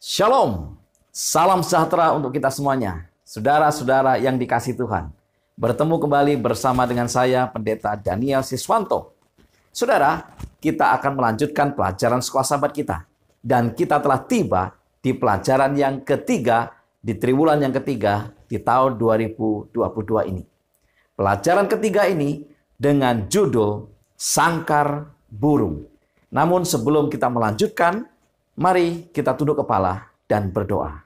Shalom, salam sejahtera untuk kita semuanya. Saudara-saudara yang dikasihi Tuhan, bertemu kembali bersama dengan saya, Pendeta Daniel Siswanto. Saudara, kita akan melanjutkan pelajaran sekolah Sabat kita. Dan kita telah tiba di pelajaran yang ketiga, di triwulan yang ketiga, di tahun 2022 ini. Pelajaran ketiga ini dengan judul Sangkar Burung. Namun sebelum kita melanjutkan, mari kita tunduk kepala dan berdoa.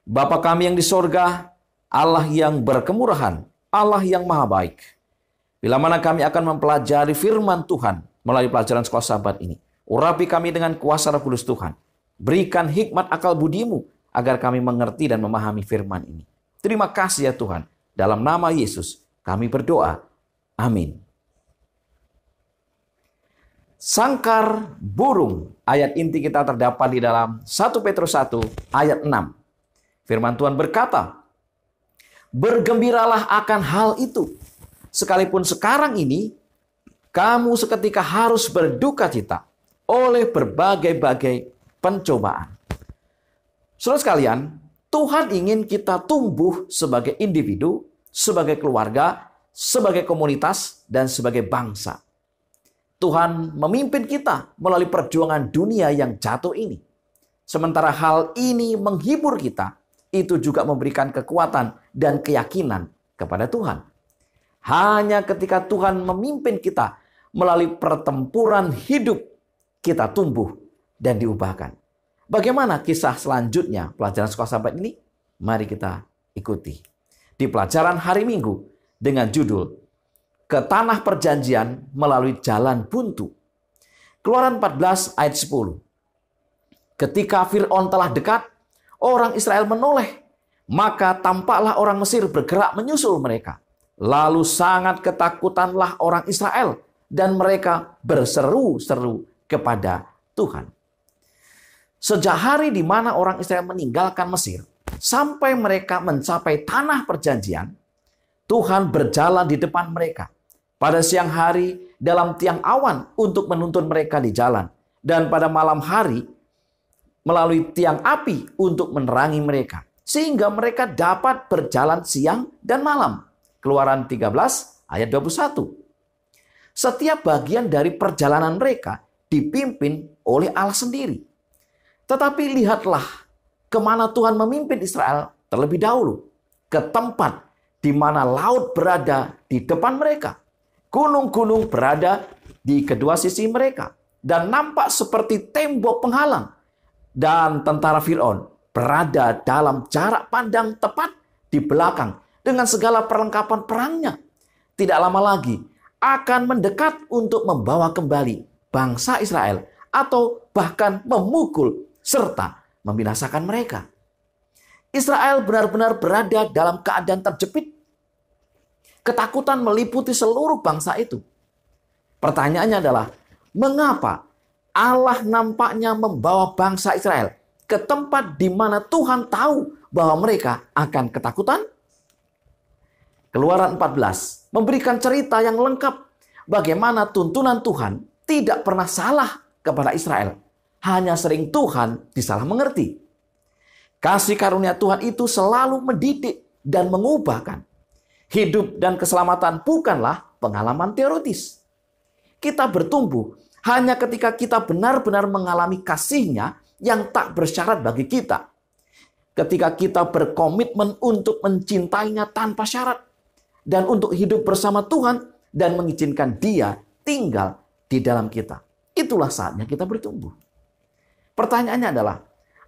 Bapa kami yang di sorga, Allah yang berkemurahan, Allah yang maha baik. Bila mana kami akan mempelajari firman Tuhan melalui pelajaran sekolah Sabat ini, urapi kami dengan kuasa Roh Kudus Tuhan. Berikan hikmat akal budimu agar kami mengerti dan memahami firman ini. Terima kasih ya Tuhan. Dalam nama Yesus kami berdoa. Amin. Sangkar burung, ayat inti kita terdapat di dalam 1 Petrus 1 ayat 6. Firman Tuhan berkata, bergembiralah akan hal itu, sekalipun sekarang ini kamu seketika harus berduka cita oleh berbagai-bagai pencobaan. Saudara sekalian, Tuhan ingin kita tumbuh sebagai individu, sebagai keluarga, sebagai komunitas, dan sebagai bangsa. Tuhan memimpin kita melalui perjuangan dunia yang jatuh ini. Sementara hal ini menghibur kita, itu juga memberikan kekuatan dan keyakinan kepada Tuhan. Hanya ketika Tuhan memimpin kita melalui pertempuran hidup, kita tumbuh dan diubahkan. Bagaimana kisah selanjutnya pelajaran sekolah Sabat ini? Mari kita ikuti. Di pelajaran hari Minggu dengan judul Ke Tanah Perjanjian Melalui Jalan Buntu. Keluaran 14 ayat 10. Ketika Fir'aun telah dekat, orang Israel menoleh. Maka tampaklah orang Mesir bergerak menyusul mereka. Lalu sangat ketakutanlah orang Israel. Dan mereka berseru-seru kepada Tuhan. Sejak hari di mana orang Israel meninggalkan Mesir, sampai mereka mencapai tanah perjanjian, Tuhan berjalan di depan mereka. Pada siang hari dalam tiang awan untuk menuntun mereka di jalan. Dan pada malam hari melalui tiang api untuk menerangi mereka. Sehingga mereka dapat berjalan siang dan malam. Keluaran 13 ayat 21. Setiap bagian dari perjalanan mereka dipimpin oleh Allah sendiri. Tetapi lihatlah kemana Tuhan memimpin Israel terlebih dahulu. Ke tempat di mana laut berada di depan mereka. Gunung-gunung berada di kedua sisi mereka. Dan nampak seperti tembok penghalang. Dan tentara Fir'aun berada dalam jarak pandang tepat di belakang. Dengan segala perlengkapan perangnya. Tidak lama lagi akan mendekat untuk membawa kembali bangsa Israel. Atau bahkan memukul serta membinasakan mereka. Israel benar-benar berada dalam keadaan terjepit. Ketakutan meliputi seluruh bangsa itu. Pertanyaannya adalah, mengapa Allah nampaknya membawa bangsa Israel ke tempat di mana Tuhan tahu bahwa mereka akan ketakutan? Keluaran 14 memberikan cerita yang lengkap bagaimana tuntunan Tuhan tidak pernah salah kepada Israel. Hanya sering Tuhan disalah mengerti. Kasih karunia Tuhan itu selalu mendidik dan mengubahkan. Hidup dan keselamatan bukanlah pengalaman teoritis. Kita bertumbuh hanya ketika kita benar-benar mengalami kasih-Nya yang tak bersyarat bagi kita. Ketika kita berkomitmen untuk mencintainya tanpa syarat. Dan untuk hidup bersama Tuhan dan mengizinkan Dia tinggal di dalam kita. Itulah saatnya kita bertumbuh. Pertanyaannya adalah,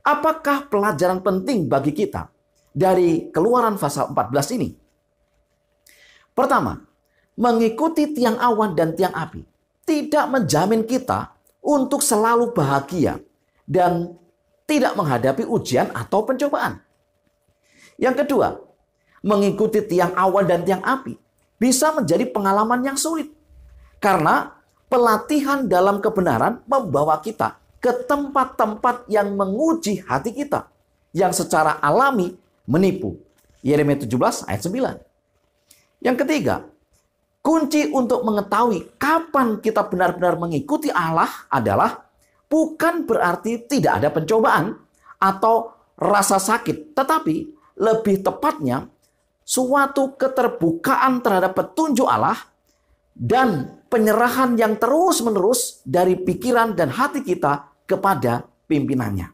apakah pelajaran penting bagi kita dari Keluaran pasal 14 ini? Pertama, mengikuti tiang awan dan tiang api tidak menjamin kita untuk selalu bahagia dan tidak menghadapi ujian atau pencobaan. Yang kedua, mengikuti tiang awan dan tiang api bisa menjadi pengalaman yang sulit. Karena pelatihan dalam kebenaran membawa kita ke tempat-tempat yang menguji hati kita. Yang secara alami menipu. Yeremia 17 ayat 9. Yang ketiga, kunci untuk mengetahui kapan kita benar-benar mengikuti Allah adalah bukan berarti tidak ada pencobaan atau rasa sakit, tetapi lebih tepatnya suatu keterbukaan terhadap petunjuk Allah dan penyerahan yang terus-menerus dari pikiran dan hati kita kepada pimpinannya.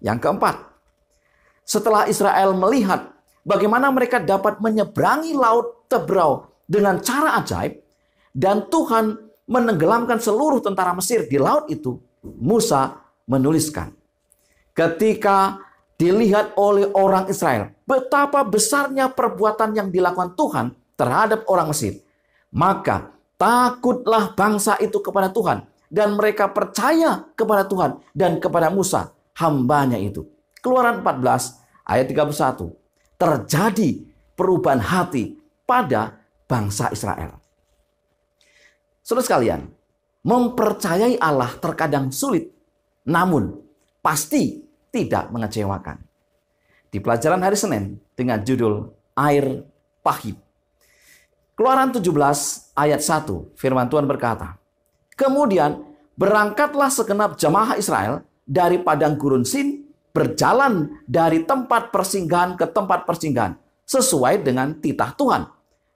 Yang keempat, setelah Israel melihat bagaimana mereka dapat menyeberangi laut Tebrau dengan cara ajaib, dan Tuhan menenggelamkan seluruh tentara Mesir di laut itu, Musa menuliskan, ketika dilihat oleh orang Israel betapa besarnya perbuatan yang dilakukan Tuhan terhadap orang Mesir, maka takutlah bangsa itu kepada Tuhan, dan mereka percaya kepada Tuhan dan kepada Musa, hambanya itu. Keluaran 14 ayat 31. Terjadi perubahan hati pada bangsa Israel. Saudara sekalian, mempercayai Allah terkadang sulit, namun pasti tidak mengecewakan. Di pelajaran hari Senin dengan judul Air Pahit. Keluaran 17 ayat 1, firman Tuhan berkata, kemudian berangkatlah segenap jemaah Israel dari padang gurun Sin, berjalan dari tempat persinggahan ke tempat persinggahan, sesuai dengan titah Tuhan.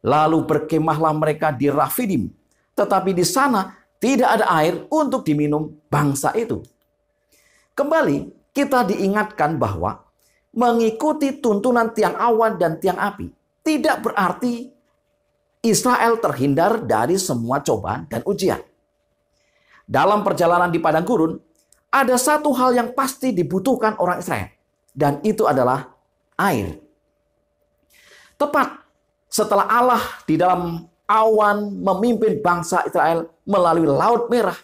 Lalu berkemahlah mereka di Rafidim, tetapi di sana tidak ada air untuk diminum bangsa itu. Kembali kita diingatkan bahwa mengikuti tuntunan tiang awan dan tiang api tidak berarti Israel terhindar dari semua cobaan dan ujian. Dalam perjalanan di padang gurun, ada satu hal yang pasti dibutuhkan orang Israel, dan itu adalah air. Tepat setelah Allah di dalam awan memimpin bangsa Israel melalui Laut Merah,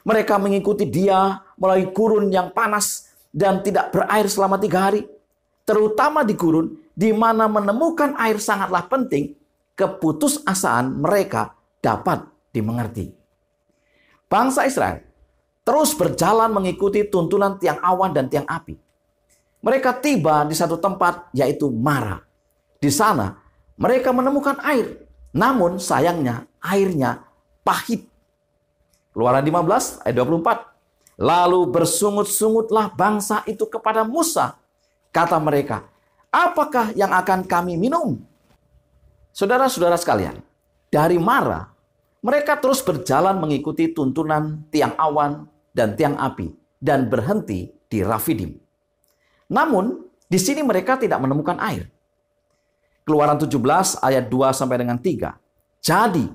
mereka mengikuti Dia melalui gurun yang panas dan tidak berair selama 3 hari. Terutama di gurun, di mana menemukan air sangatlah penting, keputusasaan mereka dapat dimengerti. Bangsa Israel terus berjalan mengikuti tuntunan tiang awan dan tiang api. Mereka tiba di satu tempat, yaitu Mara. Di sana mereka menemukan air, namun sayangnya airnya pahit. Keluaran 15 ayat 24. Lalu bersungut-sungutlah bangsa itu kepada Musa. Kata mereka, apakah yang akan kami minum? Saudara-saudara sekalian, dari Mara, mereka terus berjalan mengikuti tuntunan tiang awan dan tiang api dan berhenti di Rafidim. Namun, di sini mereka tidak menemukan air. Keluaran 17 ayat 2 sampai dengan 3. Jadi,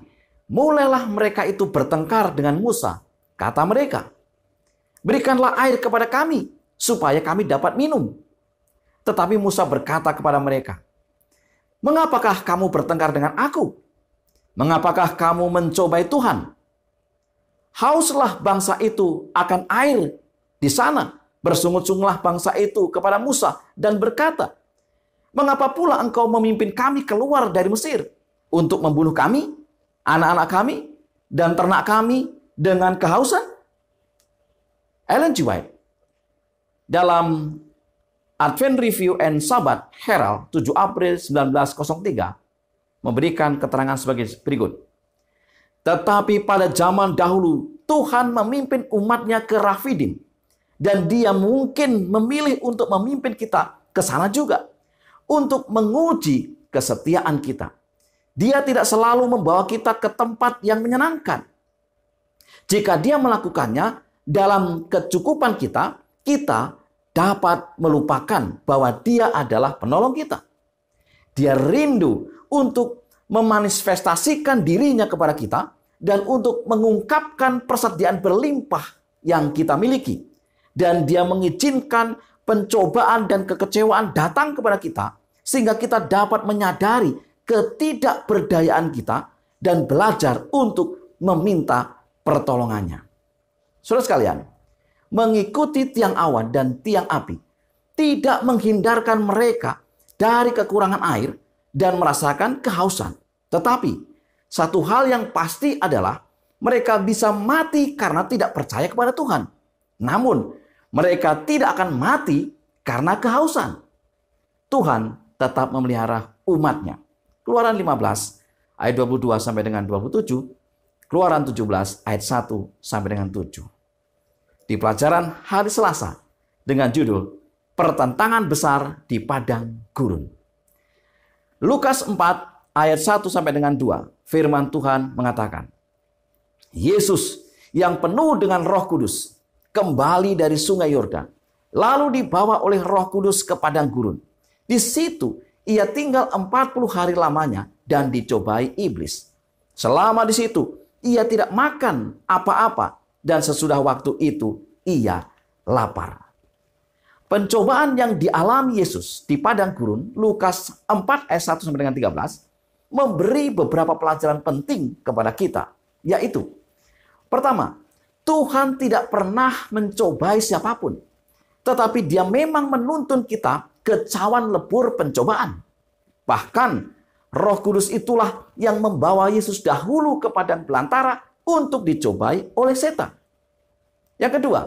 mulailah mereka itu bertengkar dengan Musa. Kata mereka, berikanlah air kepada kami supaya kami dapat minum. Tetapi Musa berkata kepada mereka, mengapakah kamu bertengkar dengan aku? Mengapakah kamu mencobai Tuhan? Hauslah bangsa itu akan air di sana. Bersungut-sungutlah bangsa itu kepada Musa dan berkata, mengapa pula engkau memimpin kami keluar dari Mesir untuk membunuh kami, anak-anak kami, dan ternak kami dengan kehausan? Ellen G. White dalam Advent Review and Sabbath Herald 7 April 1903 memberikan keterangan sebagai berikut. Tetapi pada zaman dahulu Tuhan memimpin umatnya ke Rafidim, dan Dia mungkin memilih untuk memimpin kita ke sana juga untuk menguji kesetiaan kita. Dia tidak selalu membawa kita ke tempat yang menyenangkan. Jika Dia melakukannya dalam kecukupan kita, kita dapat melupakan bahwa Dia adalah penolong kita. Dia rindu untuk memanifestasikan dirinya kepada kita dan untuk mengungkapkan persediaan berlimpah yang kita miliki. Dan Dia mengizinkan pencobaan dan kekecewaan datang kepada kita sehingga kita dapat menyadari ketidakberdayaan kita dan belajar untuk meminta pertolongannya. Saudara sekalian, mengikuti tiang awan dan tiang api tidak menghindarkan mereka dari kekurangan air dan merasakan kehausan. Tetapi satu hal yang pasti adalah mereka bisa mati karena tidak percaya kepada Tuhan. Namun mereka tidak akan mati karena kehausan. Tuhan tetap memelihara umatnya. Keluaran 15 ayat 22 sampai dengan 27. Keluaran 17 ayat 1 sampai dengan 7. di pelajaran hari Selasa dengan judul Pertentangan Besar di Padang Gurun. Lukas 4 ayat 1 sampai dengan 2, firman Tuhan mengatakan, Yesus yang penuh dengan Roh Kudus kembali dari sungai Yordan, lalu dibawa oleh Roh Kudus ke padang gurun. Di situ ia tinggal 40 hari lamanya dan dicobai iblis. Selama di situ ia tidak makan apa-apa dan sesudah waktu itu ia lapar. Pencobaan yang dialami Yesus di padang gurun, Lukas 4 ayat 1 sampai dengan 13, memberi beberapa pelajaran penting kepada kita, yaitu pertama, Tuhan tidak pernah mencobai siapapun, tetapi Dia memang menuntun kita ke cawan lebur pencobaan. Bahkan Roh Kudus itulah yang membawa Yesus dahulu ke padang belantara untuk dicobai oleh setan. Yang kedua,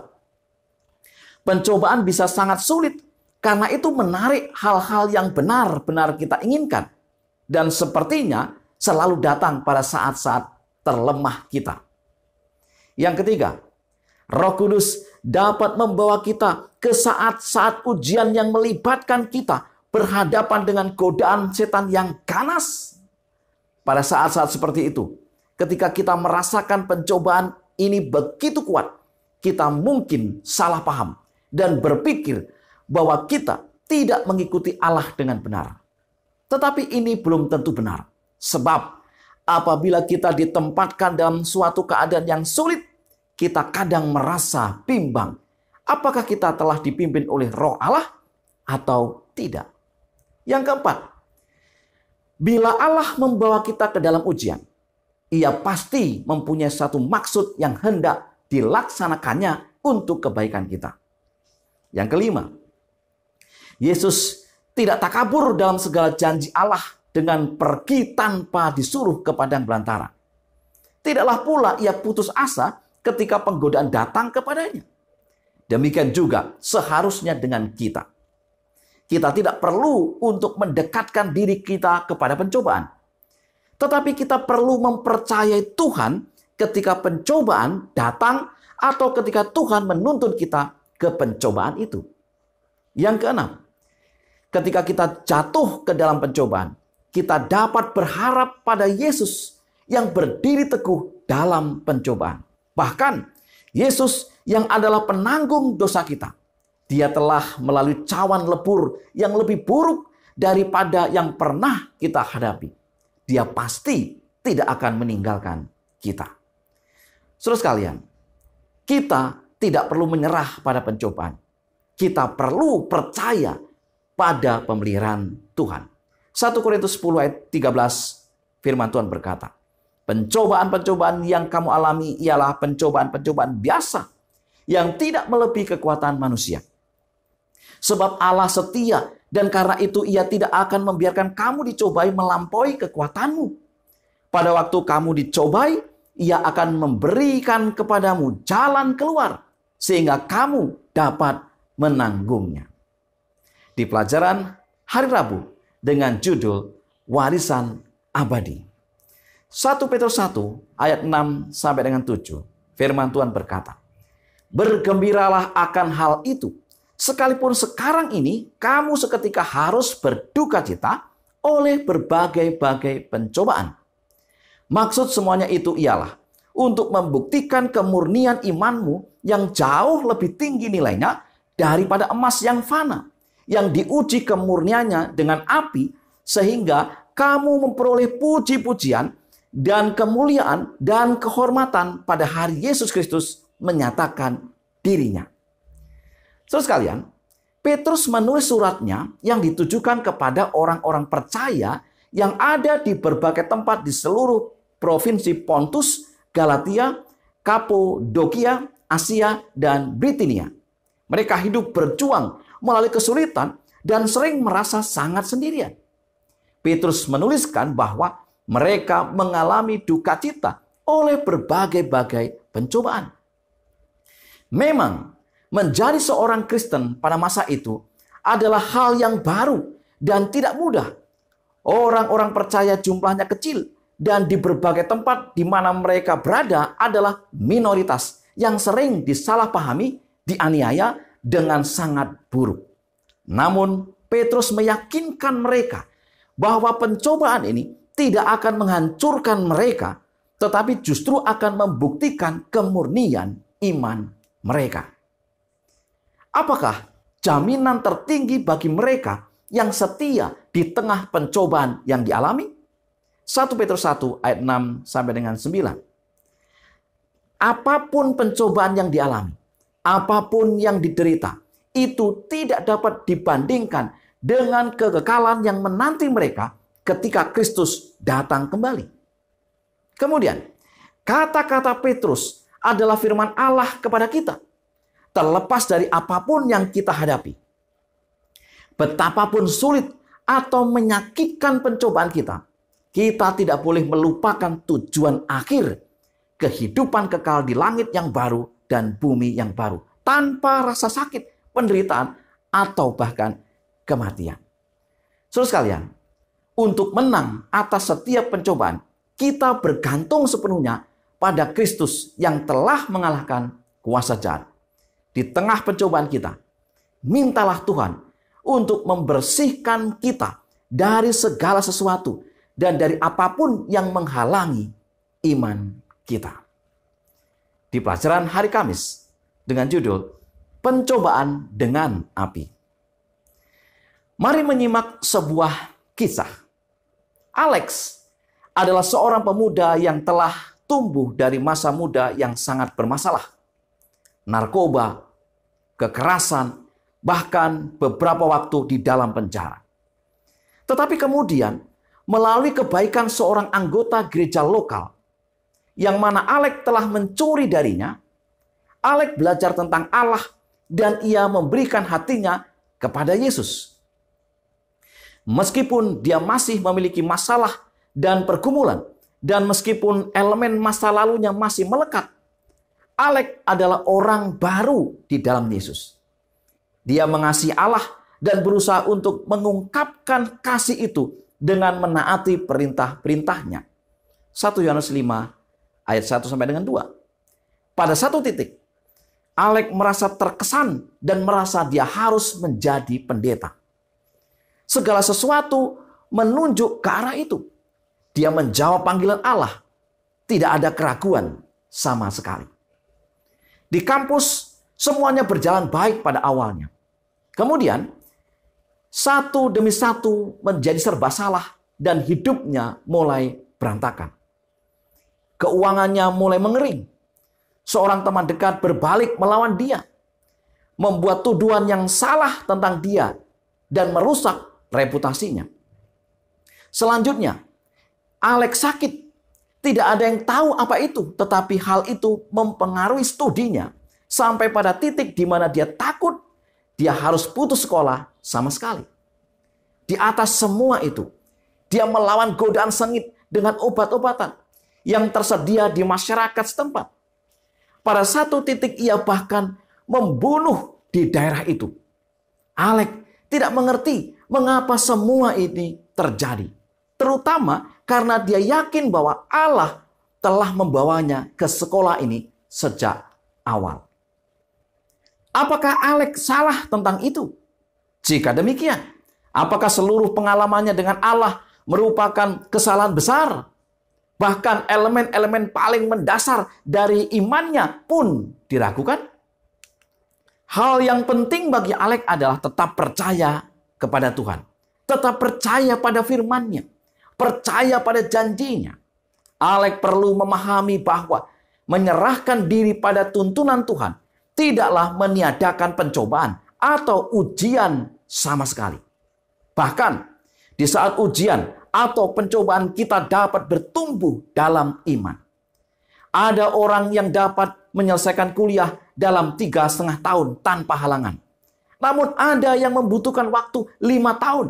pencobaan bisa sangat sulit karena itu menarik hal-hal yang benar-benar kita inginkan dan sepertinya selalu datang pada saat-saat terlemah kita. Yang ketiga, Roh Kudus dapat membawa kita ke saat-saat ujian yang melibatkan kita berhadapan dengan godaan setan yang ganas. Pada saat-saat seperti itu, ketika kita merasakan pencobaan ini begitu kuat, kita mungkin salah paham dan berpikir bahwa kita tidak mengikuti Allah dengan benar. Tetapi ini belum tentu benar. Sebab apabila kita ditempatkan dalam suatu keadaan yang sulit, kita kadang merasa bimbang. Apakah kita telah dipimpin oleh Roh Allah atau tidak? Yang keempat, bila Allah membawa kita ke dalam ujian, Ia pasti mempunyai satu maksud yang hendak dilaksanakannya untuk kebaikan kita. Yang kelima, Yesus tidak takabur dalam segala janji Allah dengan pergi tanpa disuruh ke padang belantara. Tidaklah pula ia putus asa ketika penggodaan datang kepadanya. Demikian juga seharusnya dengan kita. Kita tidak perlu untuk mendekatkan diri kita kepada pencobaan. Tetapi kita perlu mempercayai Tuhan ketika pencobaan datang atau ketika Tuhan menuntun kita ke pencobaan itu. Yang keenam, ketika kita jatuh ke dalam pencobaan, kita dapat berharap pada Yesus yang berdiri teguh dalam pencobaan. Bahkan Yesus yang adalah penanggung dosa kita, Dia telah melalui cawan lebur yang lebih buruk daripada yang pernah kita hadapi. Dia pasti tidak akan meninggalkan kita. Saudara sekalian, kita tidak perlu menyerah pada pencobaan. Kita perlu percaya pada pemeliharaan Tuhan. 1 Korintus 10 ayat 13 firman Tuhan berkata, pencobaan-pencobaan yang kamu alami ialah pencobaan-pencobaan biasa yang tidak melebihi kekuatan manusia. Sebab Allah setia dan karena itu Ia tidak akan membiarkan kamu dicobai melampaui kekuatanmu. Pada waktu kamu dicobai, Ia akan memberikan kepadamu jalan keluar sehingga kamu dapat menanggungnya. Di pelajaran hari Rabu dengan judul Warisan Abadi. 1 Petrus 1 ayat 6 sampai dengan 7. Firman Tuhan berkata, bergembiralah akan hal itu, sekalipun sekarang ini kamu seketika harus berduka cita oleh berbagai-bagai pencobaan. Maksud semuanya itu ialah untuk membuktikan kemurnian imanmu yang jauh lebih tinggi nilainya daripada emas yang fana, yang diuji kemurniannya dengan api, sehingga kamu memperoleh puji-pujian dan kemuliaan dan kehormatan pada hari Yesus Kristus menyatakan dirinya. Saudara sekalian, Petrus menulis suratnya yang ditujukan kepada orang-orang percaya yang ada di berbagai tempat di seluruh provinsi Pontus, Galatia, Kapadokia, Asia, dan Bitinia. Mereka hidup berjuang melalui kesulitan dan sering merasa sangat sendirian. Petrus menuliskan bahwa mereka mengalami duka cita oleh berbagai-bagai pencobaan. Memang, menjadi seorang Kristen pada masa itu adalah hal yang baru dan tidak mudah. Orang-orang percaya jumlahnya kecil dan di berbagai tempat di mana mereka berada adalah minoritas yang sering disalahpahami, dianiaya dengan sangat buruk. Namun Petrus meyakinkan mereka bahwa pencobaan ini tidak akan menghancurkan mereka, tetapi justru akan membuktikan kemurnian iman mereka. Apakah jaminan tertinggi bagi mereka yang setia di tengah pencobaan yang dialami? 1 Petrus 1 ayat 6 sampai dengan 9. Apapun pencobaan yang dialami, apapun yang diderita, itu tidak dapat dibandingkan dengan kekekalan yang menanti mereka ketika Kristus datang kembali. Kemudian, kata-kata Petrus adalah firman Allah kepada kita. Terlepas dari apapun yang kita hadapi, betapapun sulit atau menyakitkan pencobaan kita, kita tidak boleh melupakan tujuan akhir kehidupan kekal di langit yang baru dan bumi yang baru, tanpa rasa sakit, penderitaan, atau bahkan kematian. Saudara sekalian, untuk menang atas setiap pencobaan, kita bergantung sepenuhnya pada Kristus yang telah mengalahkan kuasa jahat. Di tengah pencobaan kita, mintalah Tuhan untuk membersihkan kita dari segala sesuatu dan dari apapun yang menghalangi iman kita. Di pelajaran hari Kamis dengan judul Pencobaan dengan Api. Mari menyimak sebuah kisah. Alex adalah seorang pemuda yang telah tumbuh dari masa muda yang sangat bermasalah. Narkoba, kekerasan, bahkan beberapa waktu di dalam penjara. Tetapi kemudian, melalui kebaikan seorang anggota gereja lokal, yang mana Alex telah mencuri darinya, Alex belajar tentang Allah dan ia memberikan hatinya kepada Yesus. Meskipun dia masih memiliki masalah dan pergumulan, dan meskipun elemen masa lalunya masih melekat, Alex adalah orang baru di dalam Yesus. Dia mengasihi Allah dan berusaha untuk mengungkapkan kasih itu dengan menaati perintah-perintahnya. 1 Yohanes 5 ayat 1 sampai dengan 2. Pada satu titik, Alex merasa terkesan dan merasa dia harus menjadi pendeta. Segala sesuatu menunjuk ke arah itu. Dia menjawab panggilan Allah. Tidak ada keraguan sama sekali. Di kampus, semuanya berjalan baik pada awalnya. Kemudian, satu demi satu menjadi serba salah dan hidupnya mulai berantakan. Keuangannya mulai mengering. Seorang teman dekat berbalik melawan dia, membuat tuduhan yang salah tentang dia dan merusak reputasinya. Selanjutnya, Alex sakit. Tidak ada yang tahu apa itu, tetapi hal itu mempengaruhi studinya sampai pada titik di mana dia takut dia harus putus sekolah sama sekali. Di atas semua itu, dia melawan godaan sengit dengan obat-obatan yang tersedia di masyarakat setempat. Pada satu titik ia bahkan membunuh di daerah itu. Alex tidak mengerti mengapa semua ini terjadi. Terutama karena dia yakin bahwa Allah telah membawanya ke sekolah ini sejak awal. Apakah Alex salah tentang itu? Jika demikian, apakah seluruh pengalamannya dengan Allah merupakan kesalahan besar? Bahkan elemen-elemen paling mendasar dari imannya pun diragukan? Hal yang penting bagi Alex adalah tetap percaya kepada Tuhan. Tetap percaya pada firman-Nya. Percaya pada janjinya. Alex perlu memahami bahwa menyerahkan diri pada tuntunan Tuhan tidaklah meniadakan pencobaan atau ujian sama sekali. Bahkan di saat ujian atau pencobaan kita dapat bertumbuh dalam iman. Ada orang yang dapat menyelesaikan kuliah dalam 3,5 tahun tanpa halangan. Namun ada yang membutuhkan waktu 5 tahun.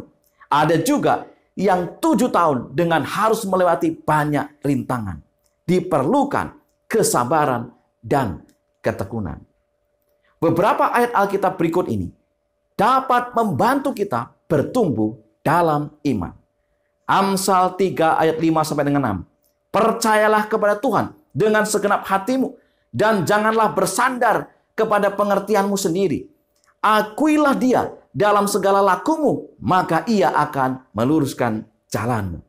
Ada juga yang 7 tahun dengan harus melewati banyak rintangan. Diperlukan kesabaran dan ketekunan. Beberapa ayat Alkitab berikut ini dapat membantu kita bertumbuh dalam iman. Amsal 3 ayat 5 sampai dengan 6. Percayalah kepada Tuhan dengan segenap hatimu dan janganlah bersandar kepada pengertianmu sendiri. Akuilah dia dalam segala lakumu, maka ia akan meluruskan jalanmu.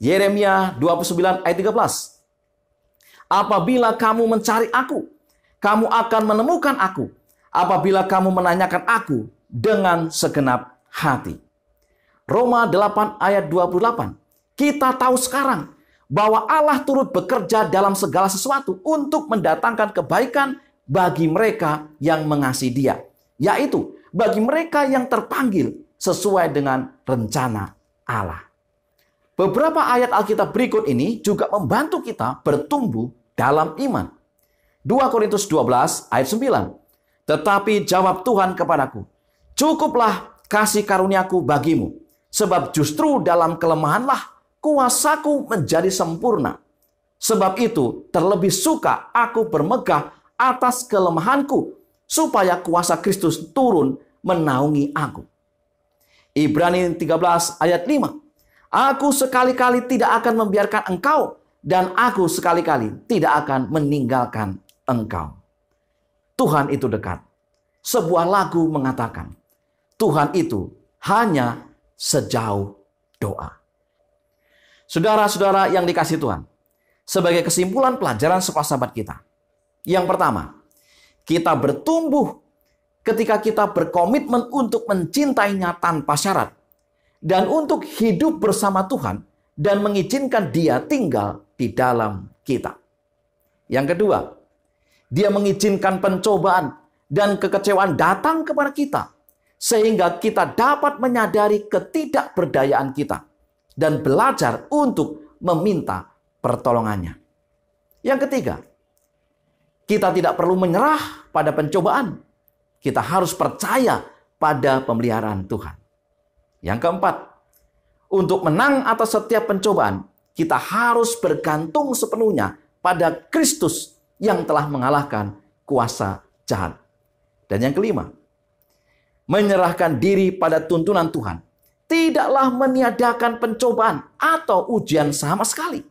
Yeremia 29 ayat 13. Apabila kamu mencari aku, kamu akan menemukan aku. Apabila kamu menanyakan aku dengan segenap hati. Roma 8 ayat 28. Kita tahu sekarang bahwa Allah turut bekerja dalam segala sesuatu untuk mendatangkan kebaikan bagi mereka yang mengasihi Dia, yaitu bagi mereka yang terpanggil sesuai dengan rencana Allah. Beberapa ayat Alkitab berikut ini juga membantu kita bertumbuh dalam iman. 2 Korintus 12 ayat 9. Tetapi jawab Tuhan kepadaku, cukuplah kasih karuniaku bagimu, sebab justru dalam kelemahanlah kuasaku menjadi sempurna. Sebab itu terlebih suka aku bermegah atas kelemahanku, supaya kuasa Kristus turun menaungi aku. Ibrani 13 ayat 5. Aku sekali-kali tidak akan membiarkan engkau, dan aku sekali-kali tidak akan meninggalkan engkau. Tuhan itu dekat. Sebuah lagu mengatakan, Tuhan itu hanya sejauh doa. Saudara-saudara yang dikasihi Tuhan, sebagai kesimpulan pelajaran sekolah sahabat kita. Yang pertama, kita bertumbuh ketika kita berkomitmen untuk mencintainya tanpa syarat. Dan untuk hidup bersama Tuhan dan mengizinkan Dia tinggal di dalam kita. Yang kedua, Dia mengizinkan pencobaan dan kekecewaan datang kepada kita, sehingga kita dapat menyadari ketidakberdayaan kita dan belajar untuk meminta pertolongannya. Yang ketiga, kita tidak perlu menyerah pada pencobaan. Kita harus percaya pada pemeliharaan Tuhan. Yang keempat, untuk menang atas setiap pencobaan, kita harus bergantung sepenuhnya pada Kristus yang telah mengalahkan kuasa jahat. Dan yang kelima, menyerahkan diri pada tuntunan Tuhan tidaklah meniadakan pencobaan atau ujian sama sekali.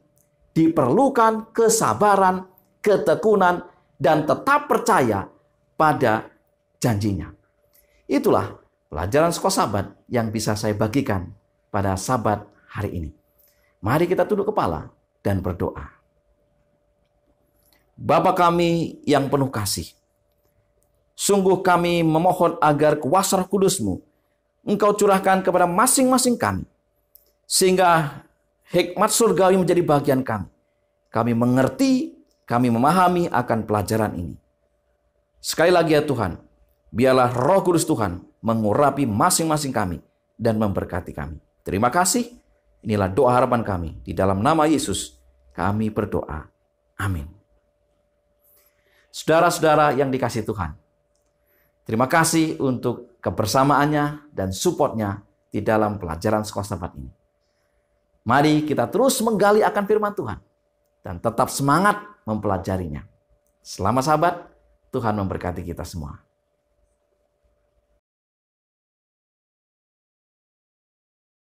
Diperlukan kesabaran, ketekunan, dan tetap percaya pada janjinya. Itulah pelajaran sekolah sahabat yang bisa saya bagikan pada sahabat hari ini. Mari kita tunduk kepala dan berdoa. Bapa kami yang penuh kasih, sungguh kami memohon agar kuasa Roh Kudus-Mu Engkau curahkan kepada masing-masing kami, sehingga hikmat surgawi menjadi bagian kami. Kami mengerti, kami memahami akan pelajaran ini. Sekali lagi ya Tuhan, biarlah Roh Kudus Tuhan mengurapi masing-masing kami dan memberkati kami. Terima kasih. Inilah doa harapan kami. Di dalam nama Yesus kami berdoa. Amin. Saudara-saudara yang dikasihi Tuhan, terima kasih untuk kebersamaannya dan supportnya di dalam pelajaran sekolah sahabat ini. Mari kita terus menggali akan firman Tuhan dan tetap semangat mempelajarinya. Selamat sahabat, Tuhan memberkati kita semua.